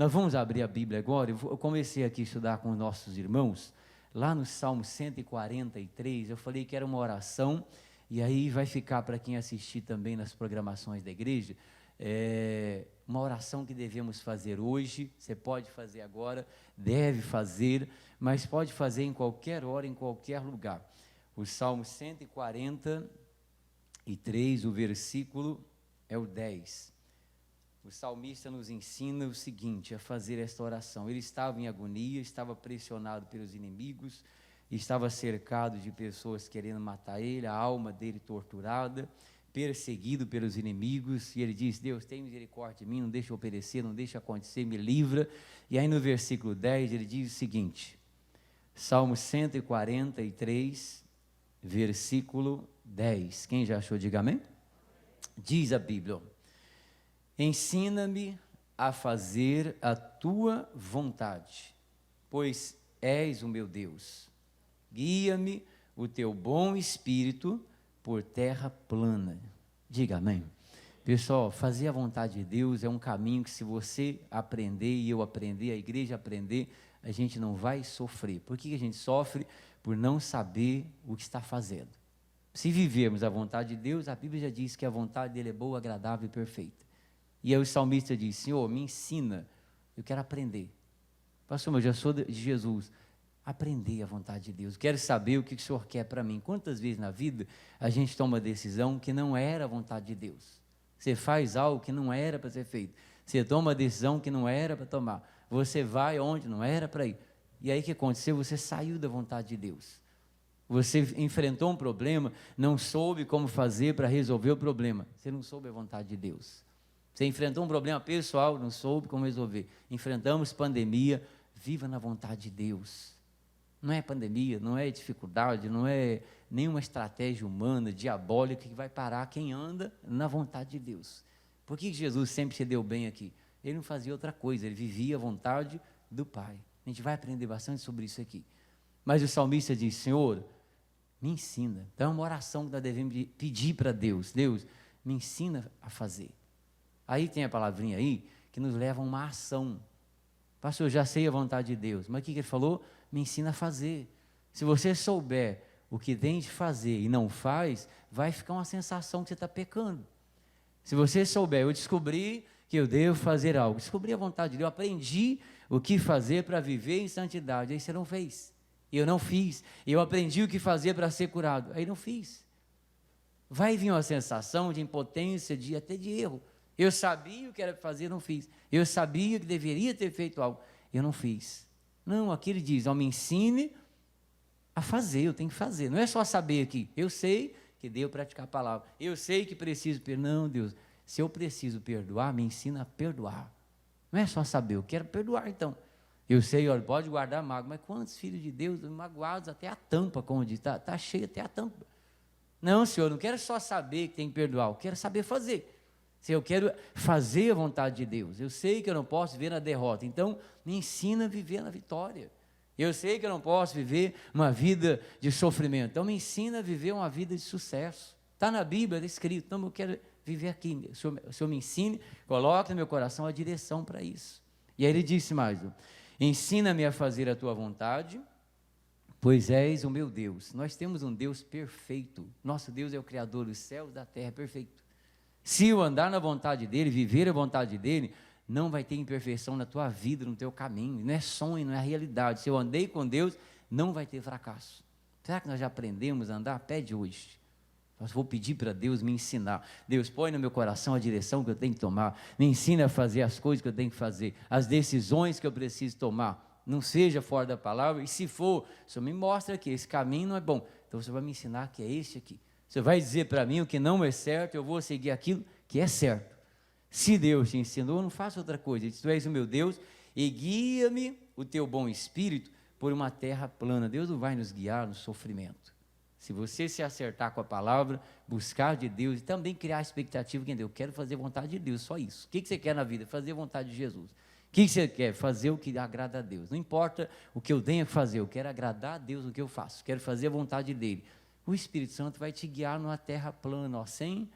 Nós vamos abrir a Bíblia agora. Eu comecei aqui a estudar com os nossos irmãos, lá no Salmo 143, eu falei que era uma oração, e aí vai ficar para quem assistir também nas programações da igreja, uma oração que devemos fazer hoje. Você pode fazer agora, deve fazer, mas pode fazer em qualquer hora, em qualquer lugar. O Salmo 143, o versículo é o 10. O salmista nos ensina o seguinte, a fazer esta oração. Ele estava em agonia, estava pressionado pelos inimigos, estava cercado de pessoas querendo matar ele, a alma dele torturada, perseguido pelos inimigos, e ele diz: Deus, tem misericórdia de mim, não deixa eu perecer, não deixa acontecer, me livra. E aí no versículo 10 ele diz o seguinte, Salmo 143, versículo 10, quem já achou, diga amém? Diz a Bíblia: ensina-me a fazer a tua vontade, pois és o meu Deus. Guia-me o teu bom espírito por terra plana. Diga amém. Pessoal, fazer a vontade de Deus é um caminho que, se você aprender e eu aprender, a igreja aprender, a gente não vai sofrer. Por que a gente sofre? Por não saber o que está fazendo. Se vivermos a vontade de Deus, a Bíblia já diz que a vontade dele é boa, agradável e perfeita. E aí o salmista diz: Senhor, me ensina, eu quero aprender. Pastor, mas eu já sou de Jesus. Aprender a vontade de Deus, quero saber o que o Senhor quer para mim. Quantas vezes na vida a gente toma uma decisão que não era a vontade de Deus? Você faz algo que não era para ser feito, você toma uma decisão que não era para tomar, você vai onde não era para ir, e aí o que aconteceu? Você saiu da vontade de Deus, você enfrentou um problema, não soube como fazer para resolver o problema, você não soube a vontade de Deus. Você enfrentou um problema pessoal, não soube como resolver. Enfrentamos pandemia, viva na vontade de Deus. Não é pandemia, não é dificuldade, não é nenhuma estratégia humana, diabólica, que vai parar quem anda na vontade de Deus. Por que Jesus sempre se deu bem aqui? Ele não fazia outra coisa, ele vivia a vontade do Pai. A gente vai aprender bastante sobre isso aqui. Mas o salmista diz: Senhor, me ensina. Então é uma oração que nós devemos pedir para Deus. Deus, me ensina a fazer. Aí tem a palavrinha aí, que nos leva a uma ação. Pastor, eu já sei a vontade de Deus, mas o que ele falou? Me ensina a fazer. Se você souber o que tem de fazer e não faz, vai ficar uma sensação que você está pecando. Se você souber, eu descobri que eu devo fazer algo, descobri a vontade de Deus, eu aprendi o que fazer para viver em santidade, aí você não fez, eu não fiz, eu aprendi o que fazer para ser curado, aí não fiz. Vai vir uma sensação de impotência, até de erro. Eu sabia o que era para fazer, não fiz. Eu sabia que deveria ter feito algo, eu não fiz. Não, aqui ele diz: me ensine a fazer, eu tenho que fazer. Não é só saber aqui, eu sei que devo praticar a palavra, eu sei que preciso perdoar. Não, Deus, se eu preciso perdoar, me ensina a perdoar. Não é só saber, eu quero perdoar então. Eu sei, olha, pode guardar mágoa, mas quantos filhos de Deus magoados até a tampa, como diz, está cheio até a tampa. Não, Senhor, não quero só saber que tem que perdoar, eu quero saber fazer. Se eu quero fazer a vontade de Deus, eu sei que eu não posso viver na derrota, então me ensina a viver na vitória. Eu sei que eu não posso viver uma vida de sofrimento, então me ensina a viver uma vida de sucesso. Está na Bíblia, está escrito, então eu quero viver aqui. O Senhor me ensine, coloque no meu coração a direção para isso. E aí ele disse mais: ensina-me a fazer a tua vontade, pois és o meu Deus. Nós temos um Deus perfeito, nosso Deus é o Criador dos céus e da terra, perfeito. Se eu andar na vontade dele, viver a vontade dele, não vai ter imperfeição na tua vida, no teu caminho. Não é sonho, não é realidade. Se eu andei com Deus, não vai ter fracasso. Será que nós já aprendemos a andar? Pede hoje. Eu vou pedir para Deus me ensinar. Deus, põe no meu coração a direção que eu tenho que tomar. Me ensina a fazer as coisas que eu tenho que fazer, as decisões que eu preciso tomar. Não seja fora da palavra, e se for, o Senhor me mostra que esse caminho não é bom. Então o Senhor vai me ensinar que é este aqui. Você vai dizer para mim o que não é certo, eu vou seguir aquilo que é certo. Se Deus te ensinou, não faça outra coisa. Ele diz: tu és o meu Deus e guia-me o teu bom espírito por uma terra plana. Deus não vai nos guiar no sofrimento. Se você se acertar com a palavra, buscar de Deus e também criar a expectativa que eu quero fazer a vontade de Deus, só isso. O que você quer na vida? Fazer a vontade de Jesus. O que você quer? Fazer o que agrada a Deus. Não importa o que eu tenha que fazer, eu quero agradar a Deus no que eu faço, quero fazer a vontade dele. O Espírito Santo vai te guiar numa terra plana, sem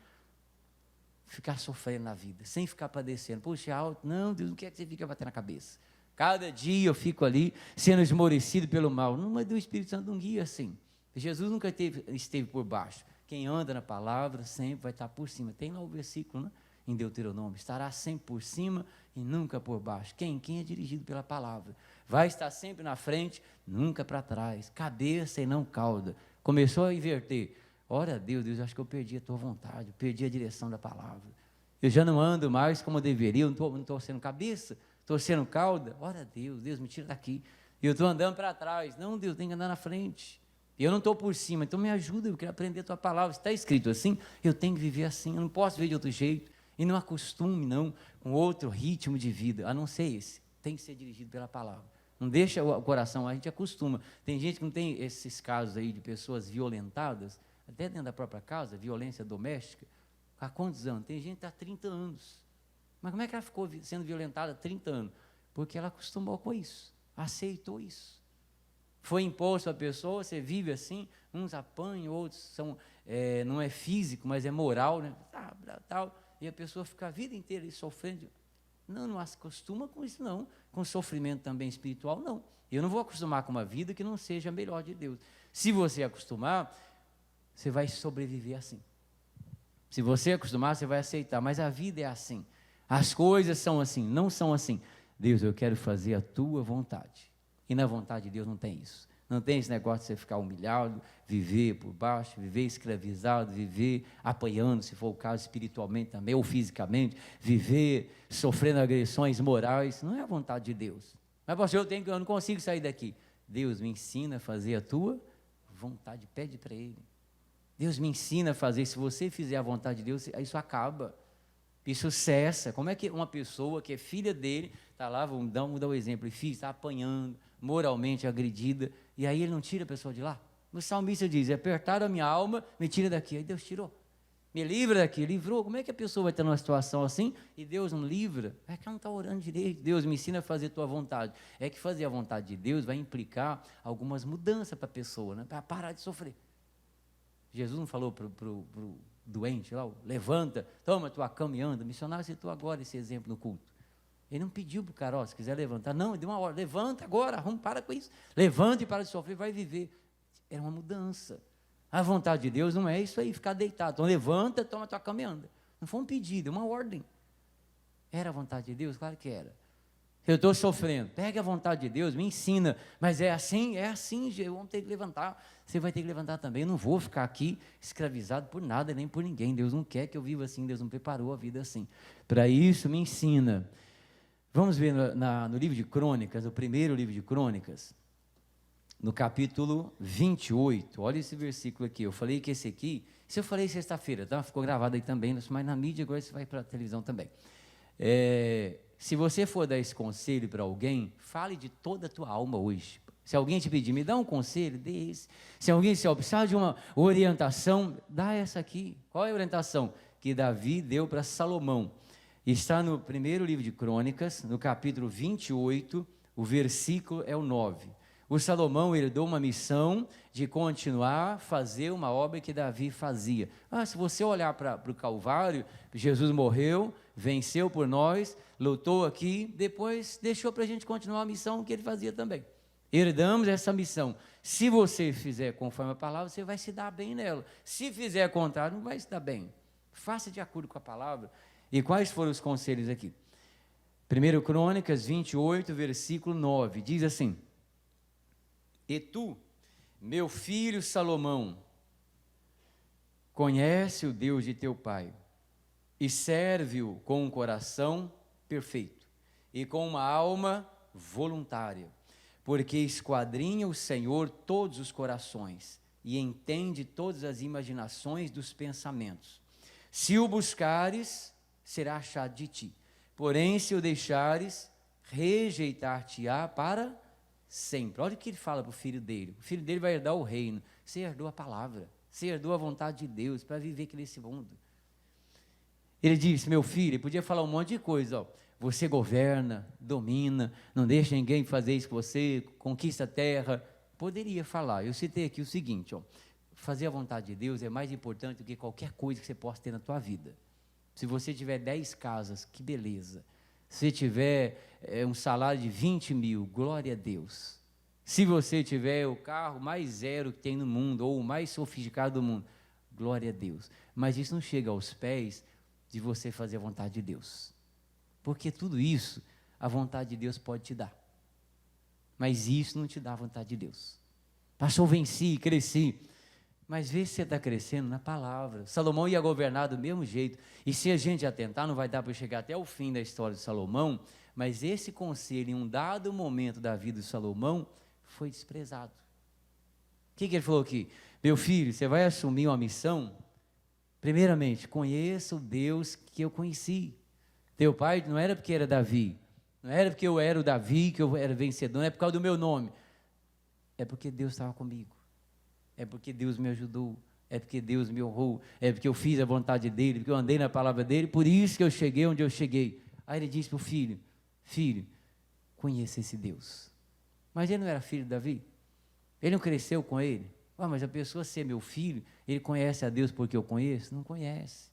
ficar sofrendo na vida, sem ficar padecendo. Puxa, é alto. Não, Deus não quer que você fique batendo na cabeça. Cada dia eu fico ali sendo esmorecido pelo mal. Não, mas o Espírito Santo não guia assim. Jesus nunca esteve por baixo. Quem anda na palavra sempre vai estar por cima. Tem lá o versículo, né, em Deuteronômio: estará sempre por cima e nunca por baixo. Quem é dirigido pela palavra. Vai estar sempre na frente, nunca para trás. Cabeça e não cauda. Começou a inverter. Ora a Deus, Deus, acho que eu perdi a tua vontade, eu perdi a direção da palavra. Eu já não ando mais como eu deveria, eu não estou sendo cabeça, estou sendo cauda. Ora a Deus, Deus me tira daqui. Eu estou andando para trás. Não, Deus, tem que andar na frente. Eu não estou por cima, então me ajuda, eu quero aprender a tua palavra. Está escrito assim, eu tenho que viver assim, eu não posso ver de outro jeito. E não acostume, não, com outro ritmo de vida, a não ser esse. Tem que ser dirigido pela palavra. Não deixa o coração, a gente acostuma. Tem gente que não tem esses casos aí de pessoas violentadas, até dentro da própria casa, violência doméstica. Há quantos anos? Tem gente que está há 30 anos. Mas como é que ela ficou sendo violentada há 30 anos? Porque ela acostumou com isso, aceitou isso. Foi imposto à pessoa, você vive assim, uns apanham, outros são, não é físico, mas é moral, né? Tal, e a pessoa fica a vida inteira ali sofrendo. Não se acostuma com isso, não. Com sofrimento também espiritual, não. Eu não vou acostumar com uma vida que não seja a melhor de Deus. Se você acostumar, você vai sobreviver assim. Se você acostumar, você vai aceitar. Mas a vida é assim. As coisas são assim, não são assim. Deus, eu quero fazer a tua vontade. E na vontade de Deus não tem isso. Não tem esse negócio de você ficar humilhado, viver por baixo, viver escravizado, viver apanhando, se for o caso, espiritualmente também, ou fisicamente, viver sofrendo agressões morais. Não é a vontade de Deus. Mas, pastor, eu não consigo sair daqui. Deus me ensina a fazer a tua vontade, pede para Ele. Deus me ensina a fazer. Se você fizer a vontade de Deus, isso acaba. Isso cessa. Como é que uma pessoa que é filha dele, está lá, vamos dar o exemplo, filho, está apanhando, moralmente agredida, e aí ele não tira a pessoa de lá? O salmista diz: apertaram a minha alma, me tira daqui. Aí Deus tirou. Me livra daqui, livrou. Como é que a pessoa vai estar numa situação assim e Deus não livra? É que ela não está orando direito. Deus me ensina a fazer a tua vontade. É que fazer a vontade de Deus vai implicar algumas mudanças para a pessoa, né? Para parar de sofrer. Jesus não falou para o doente lá: levanta, toma tua cama e anda. Missionário citou agora esse exemplo no culto. Ele não pediu para o cara: se quiser levantar. Não, ele deu uma ordem: levanta agora, para com isso. Levanta e para de sofrer, vai viver. Era uma mudança. A vontade de Deus não é isso aí, ficar deitado. Então levanta, toma tua cama e anda. Não foi um pedido, é uma ordem. Era a vontade de Deus? Claro que era. Eu estou sofrendo, pegue a vontade de Deus, me ensina. Mas é assim, vamos ter que levantar. Você vai ter que levantar também. Eu não vou ficar aqui escravizado por nada, nem por ninguém. Deus não quer que eu viva assim, Deus não preparou a vida assim. Para isso, me ensina. Vamos ver no livro de Crônicas, o primeiro livro de Crônicas, no capítulo 28, olha esse versículo aqui. Eu falei que esse aqui, se eu falei sexta-feira, tá? Ficou gravado aí também, mas na mídia agora você vai para a televisão também. Se você for dar esse conselho para alguém, fale de toda a tua alma hoje. Se alguém te pedir, me dá um conselho, dê esse. Se alguém precisar de uma orientação, dá essa aqui. Qual é a orientação que Davi deu para Salomão? Está no primeiro livro de Crônicas, no capítulo 28, o versículo é o 9. O Salomão herdou uma missão de continuar a fazer uma obra que Davi fazia. Se você olhar para o Calvário, Jesus morreu, venceu por nós, lutou aqui, depois deixou para a gente continuar a missão que ele fazia também. Herdamos essa missão. Se você fizer conforme a palavra, você vai se dar bem nela. Se fizer contrário, não vai se dar bem. Faça de acordo com a palavra. E quais foram os conselhos aqui? 1 Crônicas 28, versículo 9, diz assim: e tu, meu filho Salomão, conhece o Deus de teu pai, e serve-o com um coração perfeito, e com uma alma voluntária, porque esquadrinha o Senhor todos os corações, e entende todas as imaginações dos pensamentos. Se o buscares, será achado de ti, porém se o deixares, rejeitar-te-á para sempre. Olha o que ele fala para o filho dele. O filho dele vai herdar o reino. Você herdou a palavra, você herdou a vontade de Deus para viver aqui nesse mundo. Ele disse: meu filho, ele podia falar um monte de coisa, você governa, domina, não deixa ninguém fazer isso com você, conquista a terra. Poderia falar. Eu citei aqui o seguinte: fazer a vontade de Deus é mais importante do que qualquer coisa que você possa ter na tua vida. Se você tiver 10 casas, que beleza. Se tiver um salário de 20 mil, glória a Deus. Se você tiver o carro mais zero que tem no mundo, ou o mais sofisticado do mundo, glória a Deus. Mas isso não chega aos pés de você fazer a vontade de Deus. Porque tudo isso, a vontade de Deus pode te dar. Mas isso não te dá a vontade de Deus. Pastor, venci, cresci. Mas vê se você está crescendo na palavra. Salomão ia governar do mesmo jeito. E se a gente atentar, não vai dar para chegar até o fim da história de Salomão, mas esse conselho, em um dado momento da vida de Salomão, foi desprezado. O que ele falou aqui? Meu filho, você vai assumir uma missão? Primeiramente, conheça o Deus que eu conheci. Teu pai não era porque era Davi, não era porque eu era o Davi, que eu era vencedor, não é por causa do meu nome. É porque Deus estava comigo. É porque Deus me ajudou. É porque Deus me honrou. É porque eu fiz a vontade dEle, porque eu andei na palavra dEle, por isso que eu cheguei onde eu cheguei. Aí ele disse para o filho, filho, conheça esse Deus. Mas ele não era filho de Davi? Ele não cresceu com ele? Mas a pessoa ser meu filho, ele conhece a Deus porque eu conheço? Não conhece.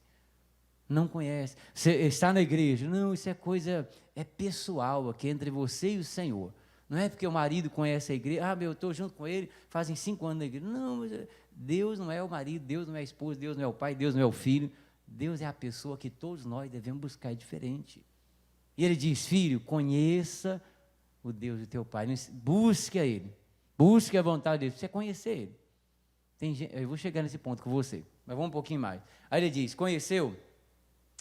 Não conhece. Você está na igreja? Não, isso é coisa, é pessoal aqui entre você e o Senhor. Não é porque o marido conhece a igreja, eu estou junto com ele, fazem 5 anos na igreja. Não, mas Deus não é o marido, Deus não é a esposa, Deus não é o pai, Deus não é o filho. Deus é a pessoa que todos nós devemos buscar diferente. E ele diz, filho, conheça o Deus do teu pai, busque a ele, busque a vontade dele, você conhecer ele. Eu vou chegar nesse ponto com você, mas vamos um pouquinho mais. Aí ele diz, conheceu?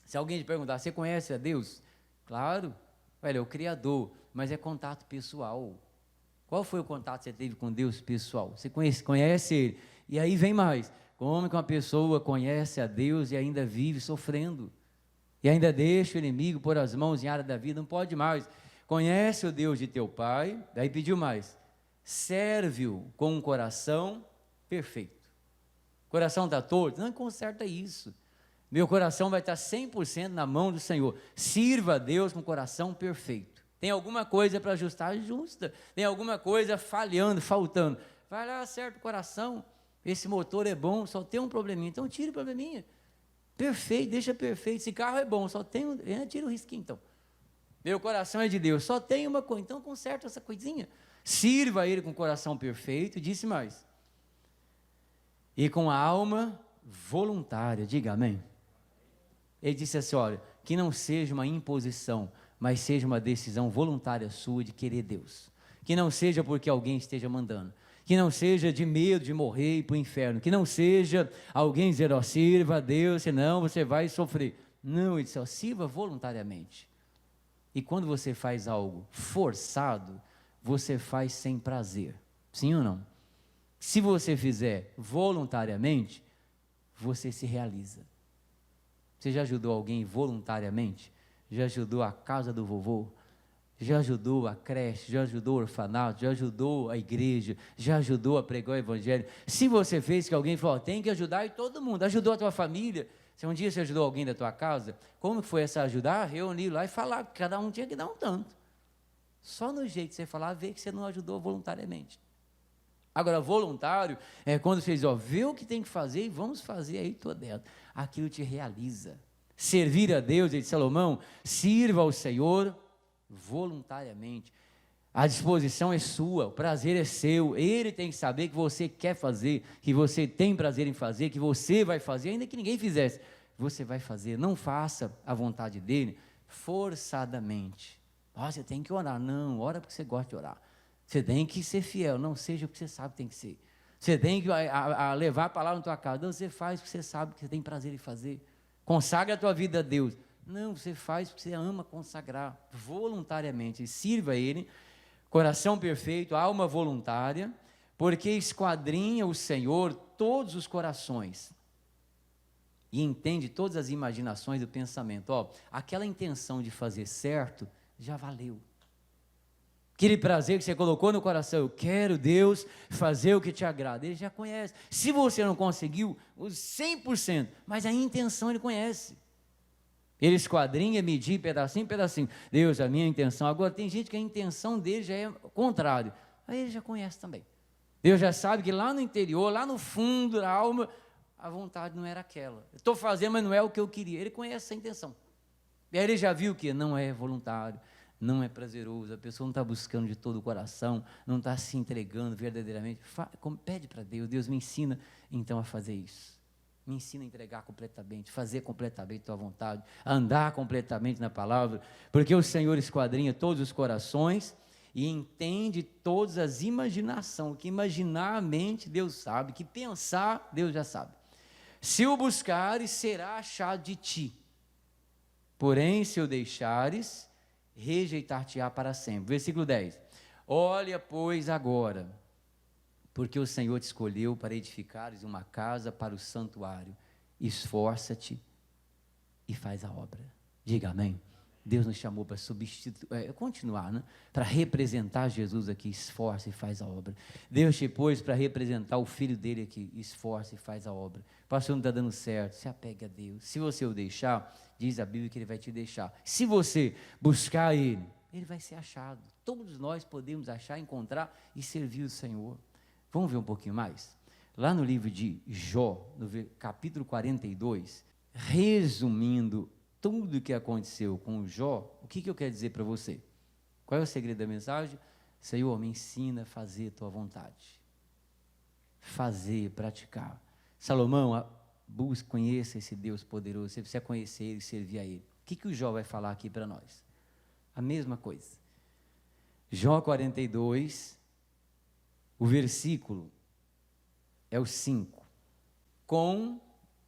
Se alguém te perguntar, você conhece a Deus? Claro, ele é o Criador, mas é contato pessoal. Qual foi o contato que você teve com Deus pessoal? Você conhece Ele. E aí vem mais, como que uma pessoa conhece a Deus e ainda vive sofrendo? E ainda deixa o inimigo pôr as mãos em área da vida, não pode mais. Conhece o Deus de teu pai, daí pediu mais, serve-o com um coração perfeito. Coração está torto? Não conserta isso. Meu coração vai estar 100% na mão do Senhor. Sirva a Deus com o coração perfeito. Tem alguma coisa para ajustar? Ajusta. Tem alguma coisa falhando, faltando. Vai lá, acerta o coração. Esse motor é bom, só tem um probleminha. Então tira o probleminha. Perfeito, deixa perfeito. Esse carro é bom, só tem tira o risquinho então. Meu coração é de Deus, só tem uma coisa. Então conserta essa coisinha. Sirva a Ele com o coração perfeito. Disse mais. E com a alma voluntária. Diga amém. Ele disse assim, olha, que não seja uma imposição, mas seja uma decisão voluntária sua de querer Deus. Que não seja porque alguém esteja mandando. Que não seja de medo de morrer e ir para o inferno. Que não seja alguém dizer, sirva a Deus, senão você vai sofrer. Não, ele disse, sirva voluntariamente. E quando você faz algo forçado, você faz sem prazer. Sim ou não? Se você fizer voluntariamente, você se realiza. Você já ajudou alguém voluntariamente? Já ajudou a casa do vovô? Já ajudou a creche? Já ajudou o orfanato? Já ajudou a igreja? Já ajudou a pregar o evangelho? Se você fez que alguém falou, tem que ajudar, e todo mundo, ajudou a tua família. Se um dia você ajudou alguém da tua casa, como que foi essa ajudar? Reunir lá e falar, que cada um tinha que dar um tanto. Só no jeito de você falar, vê que você não ajudou voluntariamente. Agora, voluntário é quando você diz, vê o que tem que fazer e vamos fazer aí, estou dentro. Aquilo te realiza. Servir a Deus, ele disse, Salomão, sirva ao Senhor voluntariamente. A disposição é sua, o prazer é seu. Ele tem que saber que você quer fazer, que você tem prazer em fazer, que você vai fazer, ainda que ninguém fizesse. Você vai fazer, não faça a vontade dele forçadamente. Você tem que orar. Não, ora porque você gosta de orar. Você tem que ser fiel, não seja o que você sabe que tem que ser. Você tem que levar a palavra na tua casa. Não, você faz o que você sabe que você tem prazer em fazer. Consagra a tua vida a Deus. Não, você faz porque você ama consagrar voluntariamente. Sirva a Ele, coração perfeito, alma voluntária, porque esquadrinha o Senhor todos os corações e entende todas as imaginações do pensamento. Aquela intenção de fazer certo já valeu. Aquele prazer que você colocou no coração, eu quero, Deus, fazer o que te agrada. Ele já conhece. Se você não conseguiu, os 100%, mas a intenção ele conhece. Ele esquadrinha, medir pedacinho, pedacinho. Deus, a minha intenção. Agora, tem gente que a intenção dele já é o contrário. Aí ele já conhece também. Deus já sabe que lá no interior, lá no fundo da alma, a vontade não era aquela. Estou fazendo, mas não é o que eu queria. Ele conhece essa intenção. E aí ele já viu que não é voluntário, não é prazeroso, a pessoa não está buscando de todo o coração, não está se entregando verdadeiramente. Pede para Deus, Deus me ensina então a fazer isso. Me ensina a entregar completamente, fazer completamente a tua vontade, andar completamente na palavra, porque o Senhor esquadrinha todos os corações e entende todas as imaginações. O que imaginar a mente, Deus sabe, que pensar, Deus já sabe. Se o buscares, será achado de ti. Porém, se o deixares, rejeitar-te-á para sempre. Versículo 10. Olha, pois, agora, porque o Senhor te escolheu para edificares uma casa para o santuário. Esforça-te e faz a obra. Diga amém. Deus nos chamou para continuar, né? Para representar Jesus aqui, esforça e faz a obra. Deus te pôs para representar o Filho dele aqui, esforça e faz a obra. Pastor, não está dando certo, se apegue a Deus. Se você o deixar, diz a Bíblia que ele vai te deixar. Se você buscar ele, ele vai ser achado. Todos nós podemos achar, encontrar e servir o Senhor. Vamos ver um pouquinho mais? Lá no livro de Jó, no capítulo 42, resumindo tudo o que aconteceu com o Jó, o que eu quero dizer para você? Qual é o segredo da mensagem? Senhor, me ensina a fazer a tua vontade. Fazer, praticar. Salomão, busque, conheça esse Deus poderoso, você precisa conhecer ele e servir a ele. O que o Jó vai falar aqui para nós? A mesma coisa. Jó 42, o versículo é o 5. Com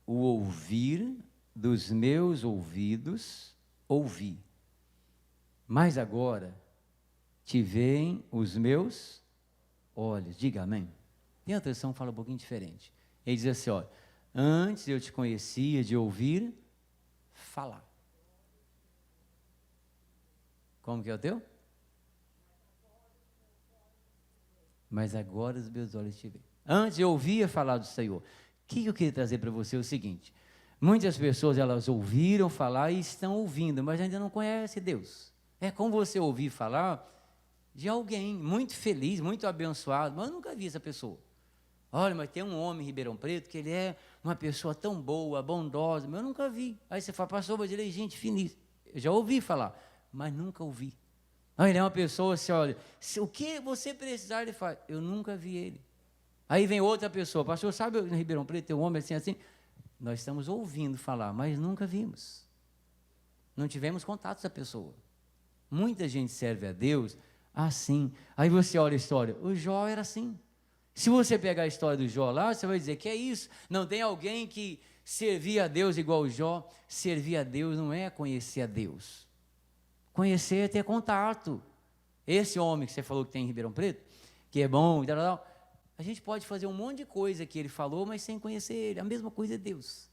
o ouvir dos meus ouvidos, ouvi. Mas agora te veem os meus olhos. Diga amém. Tem uma tradução que fala um pouquinho diferente. Ele diz assim, olha, antes eu te conhecia de ouvir falar. Como que é o teu? Mas agora os meus olhos te veem. Antes eu ouvia falar do Senhor. O que eu queria trazer para você é o seguinte: muitas pessoas, elas ouviram falar e estão ouvindo, mas ainda não conhecem Deus. É como você ouvir falar de alguém muito feliz, muito abençoado, mas eu nunca vi essa pessoa. Olha, mas tem um homem em Ribeirão Preto que ele é uma pessoa tão boa, bondosa, mas eu nunca vi. Aí você fala, pastor, mas ele é gente finíssima. Eu já ouvi falar, mas nunca ouvi. Aí ele é uma pessoa, você olha, o que você precisar, ele faz. Eu nunca vi ele. Aí vem outra pessoa, pastor, sabe em Ribeirão Preto tem um homem assim, nós estamos ouvindo falar, mas nunca vimos. Não tivemos contato com essa pessoa. Muita gente serve a Deus assim. Aí você olha a história, o Jó era assim. Se você pegar a história do Jó lá, você vai dizer, que é isso? Não tem alguém que servia a Deus igual o Jó? Servir a Deus não é conhecer a Deus. Conhecer é ter contato. Esse homem que você falou que tem em Ribeirão Preto, que é bom e tal, a gente pode fazer um monte de coisa que ele falou, mas sem conhecer ele. A mesma coisa é Deus.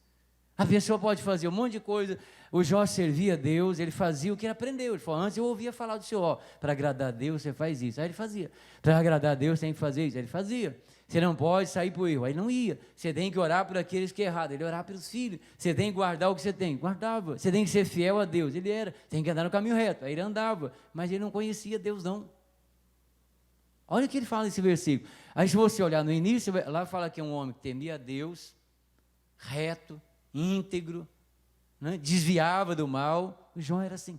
A pessoa pode fazer um monte de coisa. O Jó servia a Deus, ele fazia o que ele aprendeu. Ele falou, antes eu ouvia falar do Senhor, para agradar a Deus você faz isso. Aí ele fazia. Para agradar a Deus tem que fazer isso. Aí ele fazia. Você não pode sair para o erro. Aí não ia. Você tem que orar por aqueles que é errado. Ele orava pelos filhos. Você tem que guardar o que você tem. Guardava. Você tem que ser fiel a Deus. Ele era. Tem que andar no caminho reto. Aí ele andava. Mas ele não conhecia Deus não. Olha o que ele fala nesse versículo. Aí se você olhar no início, lá fala que é um homem que temia a Deus, reto, íntegro, né? Desviava do mal. O Jó era assim,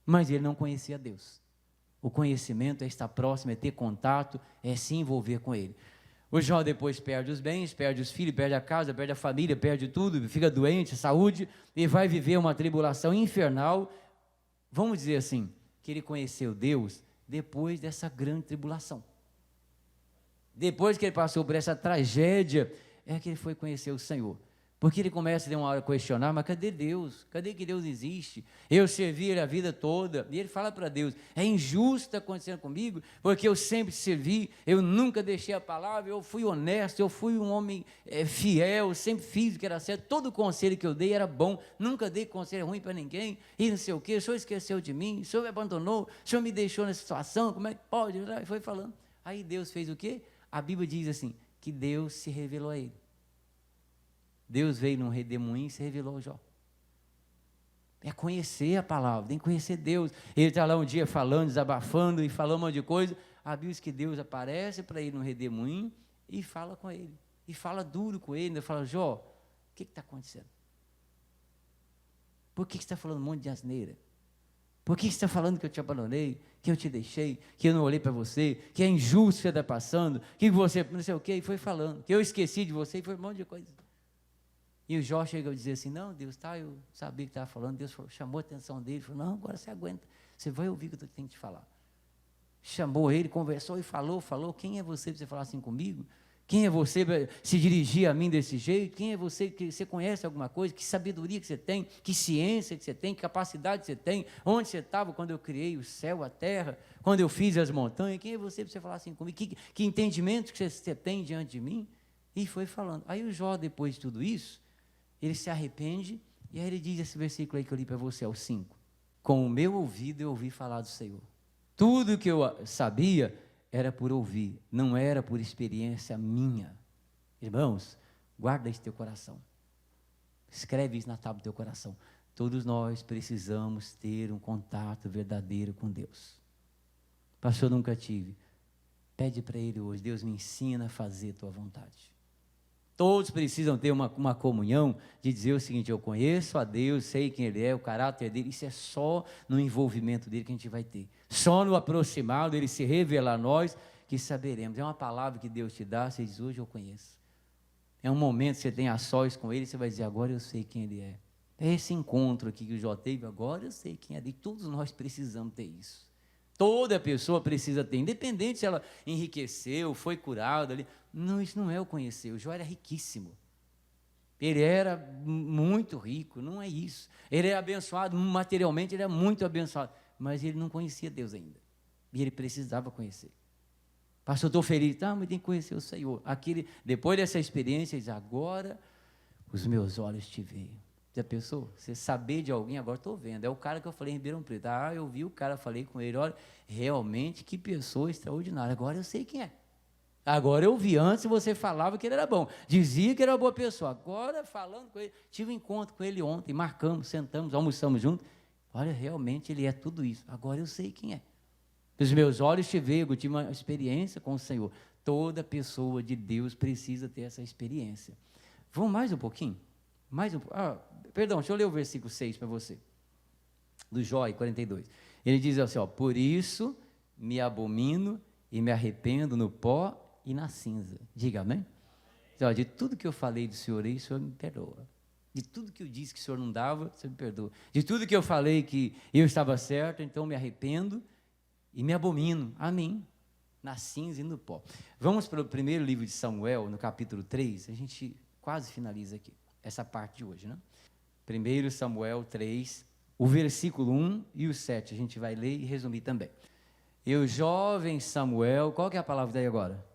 mas ele não conhecia Deus. O conhecimento é estar próximo, é ter contato, é se envolver com ele. O Jó depois perde os bens, perde os filhos, perde a casa, perde a família, perde tudo, fica doente, saúde, e vai viver uma tribulação infernal. Vamos dizer assim, que ele conheceu Deus depois dessa grande tribulação. Depois que ele passou por essa tragédia, é que ele foi conhecer o Senhor. Porque ele começa de uma hora a questionar, mas cadê Deus? Cadê que Deus existe? Eu servi ele a vida toda. E ele fala para Deus, é injusto estar acontecendo comigo, porque eu sempre servi, eu nunca deixei a palavra, eu fui honesto, eu fui um homem fiel, sempre fiz o que era certo, todo o conselho que eu dei era bom, nunca dei conselho ruim para ninguém, e não sei o quê, o Senhor esqueceu de mim, o Senhor me abandonou, o Senhor me deixou nessa situação, como é que pode? E foi falando. Aí Deus fez o quê? A Bíblia diz assim, que Deus se revelou a ele. Deus veio num redemoinho e se revelou ao Jó. É conhecer a palavra, tem que conhecer Deus. Ele está lá um dia falando, desabafando e falando um monte de coisa. A Bíblia diz que Deus aparece para ele num redemoinho e fala com ele. E fala duro com ele, ainda fala, Jó, o que está acontecendo? Por que você está falando um monte de asneira? Por que você está falando que eu te abandonei, que eu te deixei, que eu não olhei para você, que é injusto o que você está passando, que você não sei o quê, e foi falando, que eu esqueci de você, e foi um monte de coisa. E o Jó chega a dizer assim, não, Deus, tá, eu sabia que estava falando, Deus chamou a atenção dele, falou, não, agora você aguenta, você vai ouvir o que eu tenho que te falar. Chamou ele, conversou e falou, quem é você para você falar assim comigo? Quem é você para se dirigir a mim desse jeito? Quem é você que você conhece alguma coisa? Que sabedoria que você tem? Que ciência que você tem? Que capacidade que você tem? Onde você estava quando eu criei o céu, a terra? Quando eu fiz as montanhas? Quem é você para você falar assim comigo? Que entendimento que você tem diante de mim? E foi falando. Aí o Jó, depois de tudo isso, ele se arrepende, e aí ele diz esse versículo aí que eu li para você, é o 5. Com o meu ouvido eu ouvi falar do Senhor. Tudo que eu sabia era por ouvir, não era por experiência minha. Irmãos, guarda isso no teu coração. Escreve isso na tábua do teu coração. Todos nós precisamos ter um contato verdadeiro com Deus. Pastor, nunca tive. Pede para Ele hoje, Deus me ensina a fazer a tua vontade. Todos precisam ter uma comunhão de dizer o seguinte, eu conheço a Deus, sei quem Ele é, o caráter dEle, isso é só no envolvimento dEle que a gente vai ter. Só no aproximar dEle se revelar a nós, que saberemos. É uma palavra que Deus te dá, você diz, hoje eu conheço. É um momento que você tem a sós com Ele, você vai dizer, agora eu sei quem Ele é. É esse encontro aqui que o Jó teve, agora eu sei quem é Ele. E todos nós precisamos ter isso. Toda pessoa precisa ter, independente se ela enriqueceu, foi curada ali. Não, isso não é o conhecer. O Jó era riquíssimo. Ele era muito rico, não é isso. Ele é abençoado, materialmente ele é muito abençoado. Mas ele não conhecia Deus ainda. E ele precisava conhecer. Pastor, eu estou feliz. Tá, mas tem que conhecer o Senhor. Depois dessa experiência, ele diz, agora os meus olhos te veem. Já pensou? Você saber de alguém, agora estou vendo. É o cara que eu falei em Ribeirão Preto. Ah, eu vi o cara, falei com ele, olha, realmente que pessoa extraordinária. Agora eu sei quem é. Agora eu vi, antes você falava que ele era bom, dizia que era uma boa pessoa. Agora, falando com ele, tive um encontro com ele ontem, marcamos, sentamos, almoçamos juntos. Olha, realmente ele é tudo isso. Agora eu sei quem é. Os meus olhos te veem, eu tive uma experiência com o Senhor. Toda pessoa de Deus precisa ter essa experiência. Vamos mais um pouquinho? Perdão, deixa eu ler o versículo 6 para você, do Jó 42. Ele diz assim, ó, por isso me abomino e me arrependo no pó e na cinza. Diga amém? Então, de tudo que eu falei do Senhor aí, o Senhor me perdoa. De tudo que eu disse que o Senhor não dava, o Senhor me perdoa. De tudo que eu falei que eu estava certo, então me arrependo e me abomino a mim, na cinza e no pó. Vamos para o primeiro livro de Samuel, no capítulo 3, a gente quase finaliza aqui, essa parte de hoje, né? 1 Samuel 3, o versículo 1 e o 7, a gente vai ler e resumir também. E o jovem Samuel, qual que é a palavra daí agora?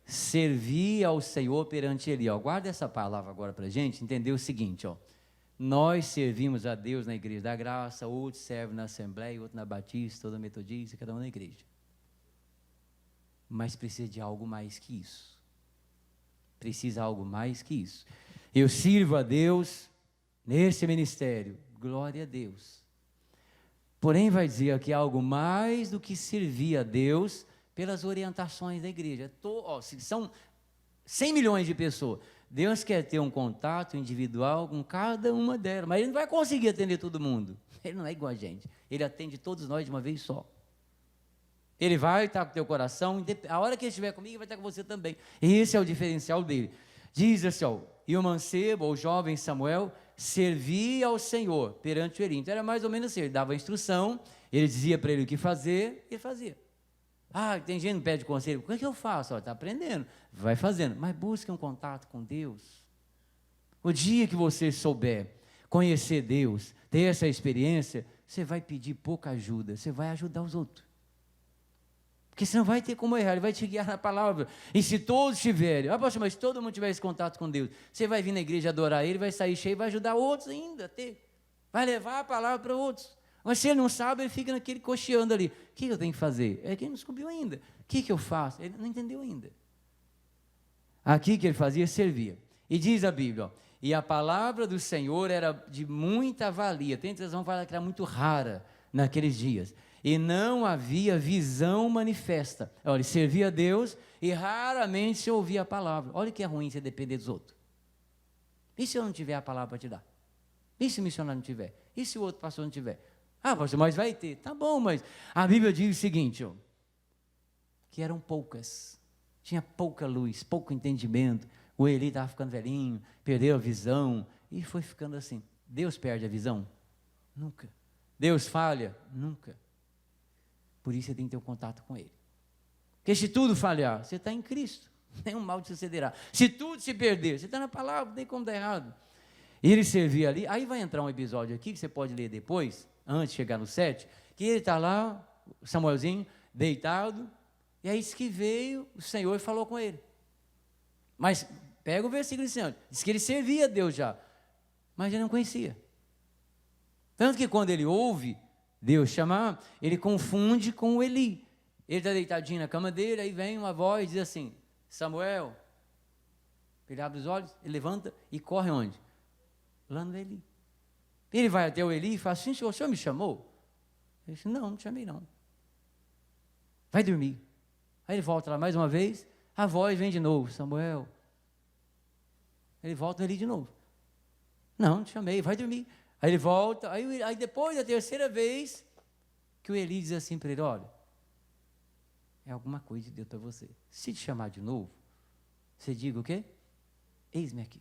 Servir ao Senhor perante Ele. Ó, guarda essa palavra agora para a gente entender o seguinte, ó. Nós servimos a Deus na Igreja da Graça, outros servem na Assembleia, outro na Batista, outro na Metodista, cada um na igreja. Mas precisa de algo mais que isso. Precisa algo mais que isso. Eu sirvo a Deus nesse ministério, glória a Deus. Porém, vai dizer aqui algo mais do que servir a Deus pelas orientações da igreja. São 100 milhões de pessoas. Deus quer ter um contato individual com cada uma delas, mas Ele não vai conseguir atender todo mundo. Ele não é igual a gente. Ele atende todos nós de uma vez só. Ele vai estar com o teu coração, a hora que Ele estiver comigo, Ele vai estar com você também. Esse é o diferencial dele. Diz assim, ó, e o mancebo, ou o jovem Samuel, servia ao Senhor perante ele. Então era mais ou menos assim, ele dava a instrução, ele dizia para ele o que fazer, ele fazia. Ah, tem gente que pede conselho, o que eu faço? Está aprendendo, vai fazendo, mas busque um contato com Deus. O dia que você souber conhecer Deus, ter essa experiência, você vai pedir pouca ajuda, você vai ajudar os outros. Porque você não vai ter como errar, Ele vai te guiar na palavra. E se todos tiverem, pastor, mas se todo mundo tiver esse contato com Deus, você vai vir na igreja adorar Ele, vai sair cheio e vai ajudar outros ainda a ter. Vai levar a palavra para outros. Mas se ele não sabe, ele fica naquele cocheando ali. O que eu tenho que fazer? É que ele não descobriu ainda. O que eu faço? Ele não entendeu ainda. Aqui que ele fazia, servia. E diz a Bíblia, ó, e a palavra do Senhor era de muita valia. Tem tradução que fala que era muito rara naqueles dias. E não havia visão manifesta. Olha, ele servia a Deus e raramente você ouvia a palavra. Olha que é ruim você depender dos outros. E se eu não tiver a palavra para te dar? E se o missionário não tiver? E se o outro pastor não tiver? Ah, pastor, mas vai ter. Tá bom, mas a Bíblia diz o seguinte, ó, que eram poucas. Tinha pouca luz, pouco entendimento. O Eli estava ficando velhinho, perdeu a visão e foi ficando assim. Deus perde a visão? Nunca. Deus falha? Nunca. Por isso você tem que ter um contato com Ele. Porque se tudo falhar, você está em Cristo. Nenhum mal te sucederá. Se tudo se perder, você está na palavra, não tem como dar errado. E ele servia ali. Aí vai entrar um episódio aqui, que você pode ler depois, antes de chegar no 7, que ele está lá, Samuelzinho, deitado, e aí diz que veio o Senhor e falou com ele. Mas pega o versículo iniciante, diz que ele servia a Deus já, mas ele não conhecia. Tanto que quando ele ouve Deus chamar, ele confunde com o Eli. Ele está deitadinho na cama dele, aí vem uma voz e diz assim, Samuel. Ele abre os olhos, ele levanta e corre onde? Lá no Eli. Ele vai até o Eli e fala assim, o senhor me chamou? Ele disse, não te chamei não. Vai dormir. Aí ele volta lá mais uma vez, a voz vem de novo, Samuel. Ele volta no Eli de novo. Não te chamei, vai dormir. Aí ele volta, aí depois da terceira vez, que o Eli diz assim para ele, olha, é alguma coisa de Deus para você. Se te chamar de novo, você diga o quê? Eis-me aqui.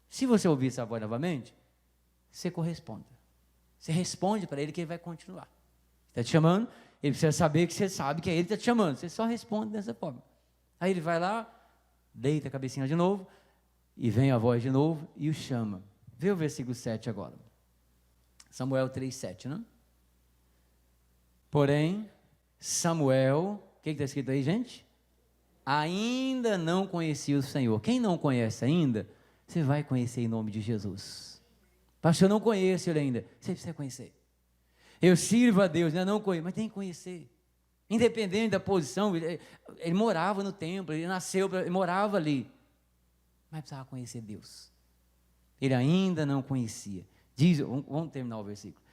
Se você ouvir essa voz novamente, você corresponda. Você responde para ele que ele vai continuar. Está te chamando, ele precisa saber que você sabe que é ele que está te chamando. Você só responde dessa forma. Aí ele vai lá, deita a cabecinha de novo, e vem a voz de novo e o chama. Vê o versículo 7 agora. Samuel 3:7, não? Porém, Samuel, o que está escrito aí, gente? Ainda não conhecia o Senhor. Quem não conhece ainda, você vai conhecer em nome de Jesus. Pastor, eu não conheço ele ainda. Você precisa conhecer. Eu sirvo a Deus, né? Não conheço, mas tem que conhecer. Independente da posição, ele morava no templo, ele nasceu, ele morava ali. Mas precisava conhecer Deus. Ele ainda não conhecia. Diz, vamos terminar o versículo.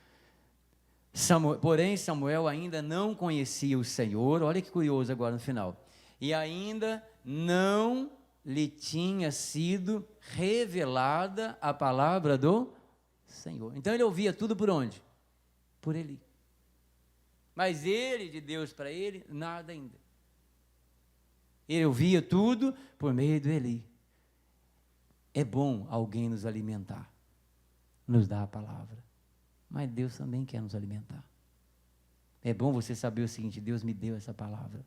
Porém, Samuel ainda não conhecia o Senhor. Olha que curioso agora no final. E ainda não lhe tinha sido revelada a palavra do Senhor. Então ele ouvia tudo por onde? Por Eli. Mas ele, de Deus para ele, nada ainda. Ele ouvia tudo por meio do Eli. É bom alguém nos alimentar, nos dar a palavra. Mas Deus também quer nos alimentar. É bom você saber o seguinte, Deus me deu essa palavra.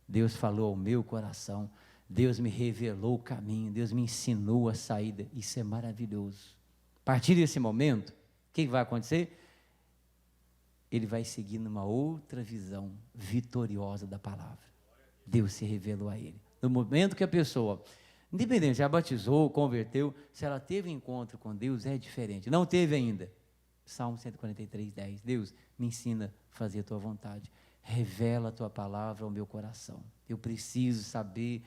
Deus falou ao meu coração. Deus me revelou o caminho. Deus me ensinou a saída. Isso é maravilhoso. A partir desse momento, o que vai acontecer? Ele vai seguir numa outra visão vitoriosa da palavra. Deus se revelou a ele. No momento que a pessoa, independente, já batizou, converteu, se ela teve encontro com Deus, é diferente. Não teve ainda. Salmo 143:10. Deus, me ensina a fazer a tua vontade. Revela a tua palavra ao meu coração. Eu preciso saber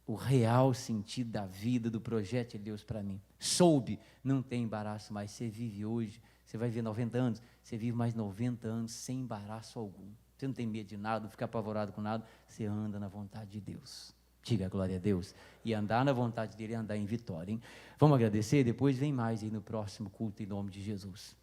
o real sentido da vida, do projeto de Deus para mim. Soube, não tem embaraço mais. Você vive hoje, você vai viver 90 anos, você vive mais 90 anos sem embaraço algum. Você não tem medo de nada, não fica apavorado com nada, você anda na vontade de Deus. Diga a glória a Deus. E andar na vontade dele é andar em vitória, hein? Vamos agradecer, depois vem mais aí no próximo culto em nome de Jesus.